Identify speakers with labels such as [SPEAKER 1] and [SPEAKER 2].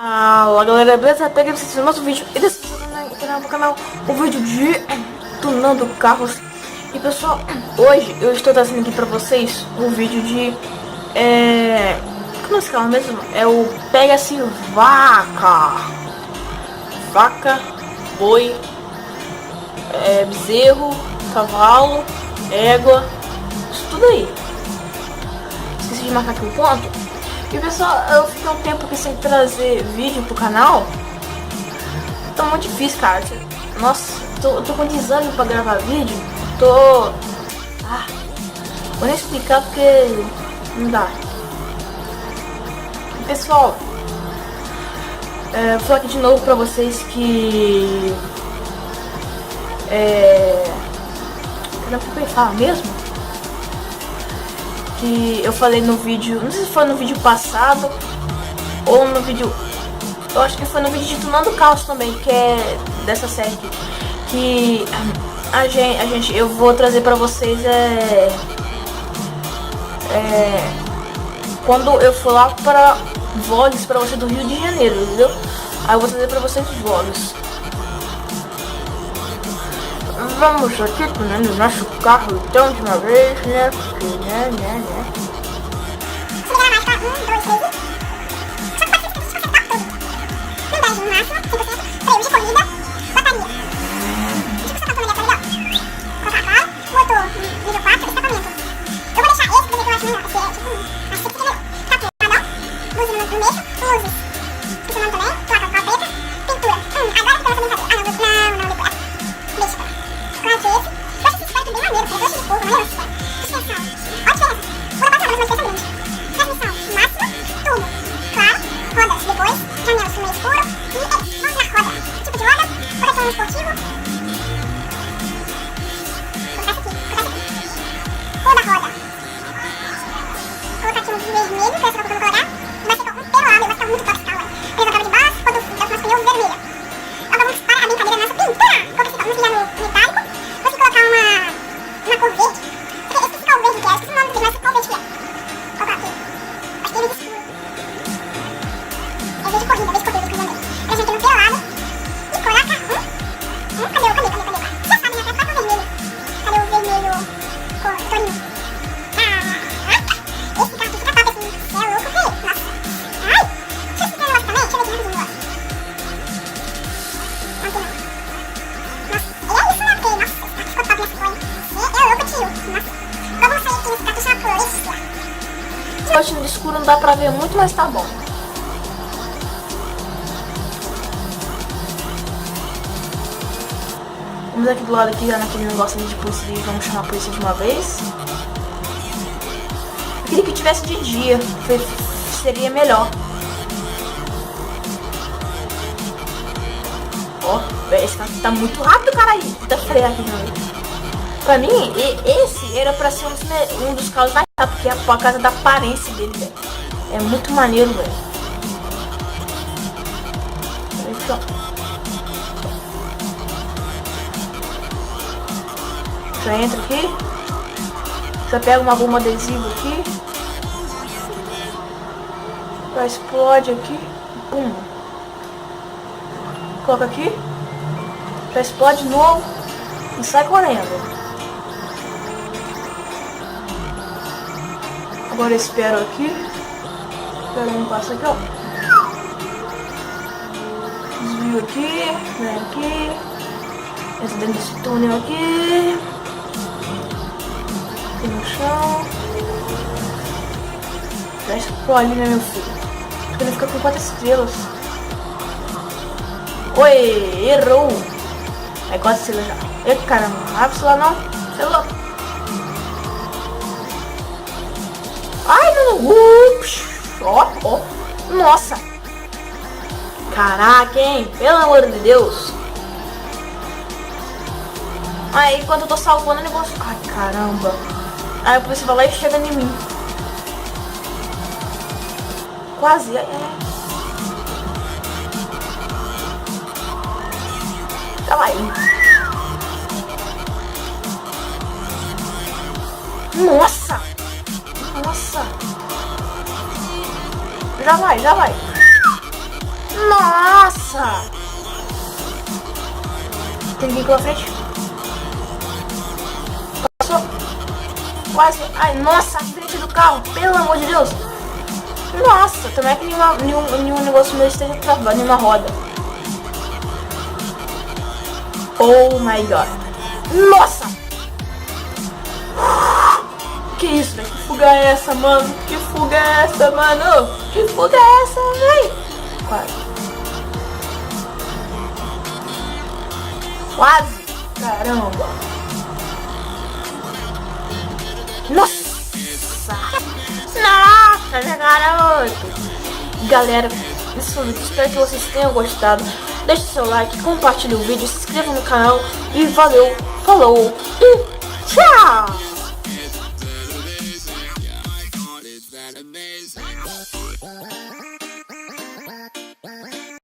[SPEAKER 1] Olá galera, beleza? Peguei vocês no nosso vídeo e desse canal o vídeo de tunando carros. E pessoal, hoje eu estou trazendo aqui pra vocês um vídeo de como é que fala mesmo? É o Pega-se vaca, boi, bezerro, cavalo, égua, isso tudo aí. Esqueci de marcar aqui um ponto. E pessoal, eu fiquei um tempo aqui sem trazer vídeo pro canal. Tá muito difícil, cara. Nossa, tô com desânimo pra gravar vídeo. Vou nem explicar porque não dá. E, pessoal, vou falar aqui de novo pra vocês que não sei o que falar mesmo. Que eu falei no vídeo, não sei se foi no vídeo passado ou no vídeo, eu acho que foi no vídeo de Tunando Carros também, que é dessa série aqui, que eu vou trazer pra vocês quando eu for lá para vlogs pra você do Rio de Janeiro, entendeu? Aí eu vou trazer pra vocês os vlogs. Vamos aqui tunando o nosso carro então de uma vez, né? Porque, né. No escuro não dá pra ver muito, mas tá bom. Vamos aqui do lado aqui, naquele negócio ali de polícia, vamos chamar a polícia de uma vez. Eu queria que tivesse de dia, seria melhor. Ó, esse carro tá muito rápido, cara aí. Tá freio aqui também. Pra mim, esse era pra ser um dos carros mais rápidos, porque é por causa da aparência dele, velho. É muito maneiro, velho. Já entra aqui. Já pega uma bomba adesiva aqui. Já explode aqui. Pum. Coloca aqui. Já explode de novo. E sai correndo. Agora eu espero aqui. Espero um passo aqui, ó. Desvio aqui. Vem aqui. Entra dentro desse túnel aqui. Aqui no chão. Já explode, né, meu filho? Acho que ele fica com 4 estrelas. Oi, errou. É 4 estrelas já. Eita, caramba. Não vai pra lá não. Você é louco. Ai, não. Ó. Nossa. Caraca, hein? Pelo amor de Deus. Aí, quando eu tô salvando o negócio... Ai, caramba. Aí a polícia vai lá e chega em mim. Quase. Tá lá aí. Nossa. Já vai. Tem que ir pela frente. Passou. Quase. Ai, nossa, a frente do carro. Pelo amor de Deus. Nossa, também é que nenhum negócio meu esteja travando, nenhuma roda. Oh my god. Nossa! Que isso, velho? Que fuga é essa, mano? Que fuga é essa, mano? Que fuga é essa, velho? Quase. Quase. Caramba. Nossa! Nossa, garoto! Galera, isso, espero que vocês tenham gostado. Deixe seu like, compartilhe o vídeo, se inscreva no canal e valeu, falou e tchau!